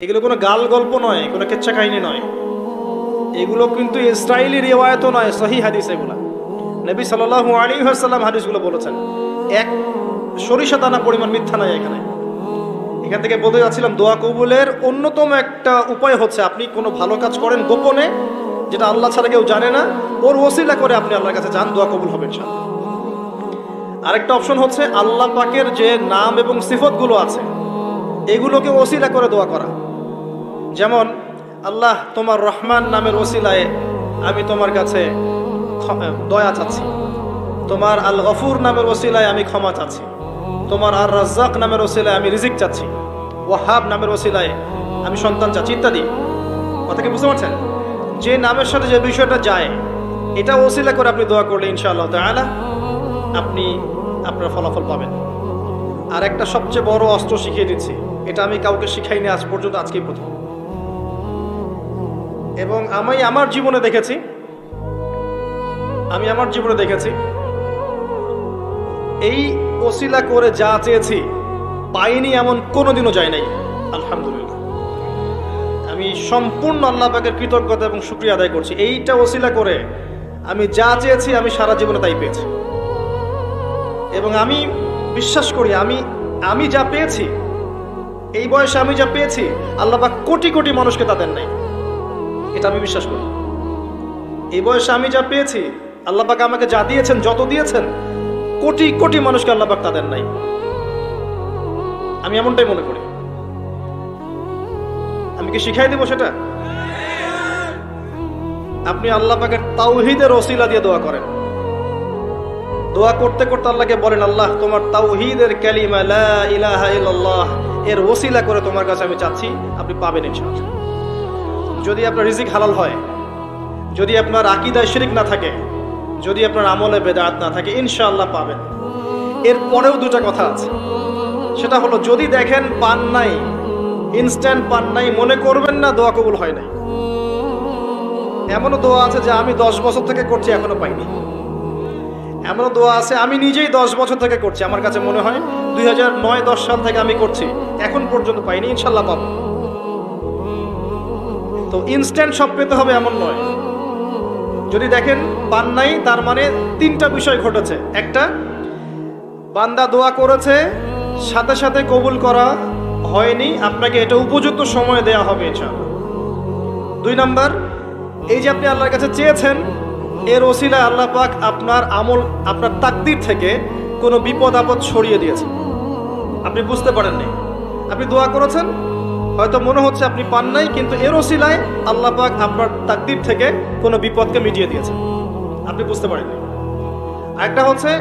এগুলো কোনো গাল গল্প নয়, কোনো কেচ্ছা কাহিনী নয়, এগুলো কিন্তু ইসরায়েলি রিওয়ায়াতও নয়, সহিহ হাদিস। এগুলা নবী সাল্লাল্লাহু আলাইহি ওয়াসাল্লাম হাদিসগুলো বলেছেন, এক সরিষা দানা পরিমাণ মিথ্যা নাই এখানে। এখান থেকে বলতে যাচ্ছিলাম, দোয়া কবুলের অন্যতম একটা উপায় হচ্ছে আপনি কোনো ভালো কাজ করেন গোপনে, যেটা আল্লাহ ছাড়া কেউ জানে না, ওর ওসিলা করে আপনি আল্লাহর কাছে যান, দোয়া কবুল হবে ইনশাআল্লাহ। আরেকটা অপশন হচ্ছে আল্লাহ পাকের যে নাম এবং সিফতগুলো আছে এগুলোকে ওসিলা করে দোয়া করা। যেমন, আল্লাহ তোমার রহমান নামের ওসিলায় আমি তোমার কাছে দয়া চাচ্ছি, তোমার আল গফুর নামের ওসিলায় আমি ক্ষমা চাচ্ছি, তোমার আর রাজ্জাক নামের ওসিলায় আমি রিজিক চাচ্ছি, ওয়াহাব নামের ওসিলায় আমি সন্তান চাচ্ছি, ইত্যাদি। কথা কি বুঝতে পারছেন? যে নামের সাথে যে বিষয়টা যায় এটা ওসিলা করে আপনি দোয়া করলে ইনশাআল্লাহ তাআলা আপনি আপনার ফলাফল পাবেন। আর একটা সবচেয়ে বড় অস্ত্র শিখিয়ে দিচ্ছি, এটা আমি কাউকে শিখাইনি আজ পর্যন্ত, আজকেই প্রথম। এবং আমি আমার জীবনে দেখেছি এই ওসিলা করে যা চেয়েছি পাইনি এমন কোনোদিনও যায় নাই, আলহামদুলিল্লাহ। আমি সম্পূর্ণ আল্লাহ পাকের কৃতজ্ঞতা এবং শুকরিয়া আদায় করছি। এইটা ওসিলা করে আমি যা চেয়েছি আমি সারা জীবনে তাই পেয়েছি। এবং আমি বিশ্বাস করি আমি যা পেয়েছি, এই বয়সে আমি যা পেয়েছি আল্লাহ পাক কোটি কোটি মানুষকে তা দেন নাই, এটা আমি বিশ্বাস করি। এই বয়সে আমি যা পেয়েছি আল্লাহ পাক আমাকে যা দিয়েছেন, যত দিয়েছেন, কোটি কোটি মানুষকে আল্লাহ পাক তা দেন নাই, আমি এমনটাই মনে করি। আমি কি শিখাই দেব সেটা? আপনি আল্লাহ পাকের তাওহীদের ওসিলা দিয়ে দোয়া করেন। দোয়া করতে করতে আল্লাহকে বলেন, আল্লাহ তোমার তাওহীদের কালিমা লা ইলাহা ইল্লাল্লাহ এর ওসিলা করে তোমার কাছে আমি চাচ্ছি, আপনি পাবেন ইনশাআল্লাহ। যদি আপনার রিজিক হালাল হয়, যদি আপনার আকীদায় শিরক না থাকে, যদি আপনার আমলে বেদাত না থাকে, ইনশাআল্লাহ পাবেন। এরপরেও দুটা কথা আছে, সেটা হলো যদি দেখেন পান নাই, ইনস্ট্যান্ট পান নাই, মনে করবেন না দোয়া কবুল হয় নাই। এমনও দোয়া আছে যে আমি 10 বছর থেকে করছি এখনো পাইনি। এমনও দোয়া আছে আমি নিজেই 10 বছর থেকে করছি, আমার কাছে মনে হয় 2009-10 সাল থেকে আমি করছি, এখন পর্যন্ত পাইনি, ইনশাআল্লাহ পাবো। তো ইনস্ট্যান্ট সব পেতে হবে এমন নয়। যদি দেখেন পান নাই, তার মানে 3টা বিষয় ঘটেছে। একটা, বান্দা দোয়া করেছে, সাথে সাথে কবুল করা হয়নি, আপনাকে এটা উপযুক্ত সময় দেয়া হবে ইনশাআল্লাহ। 2 নাম্বার, এই যে আপনি আল্লাহর কাছে চেয়েছেন, এর ওসিলায় আল্লাহ পাক আপনার আমল, আপনার তাকদীর থেকে কোনো বিপদ আপদ সরিয়ে দিয়েছে, আপনি বুঝতে পারেননি। আপনি দোয়া করেছেন, হয়তো মনে হচ্ছে আপনি পান নাই, কিন্তু এর ওসিলায় আল্লাহ পাক আপনার তাকদীর থেকে কোনো বিপদকে মিটিয়ে দিয়েছে, আপনি বুঝতে পারেননি। আরেকটা হচ্ছে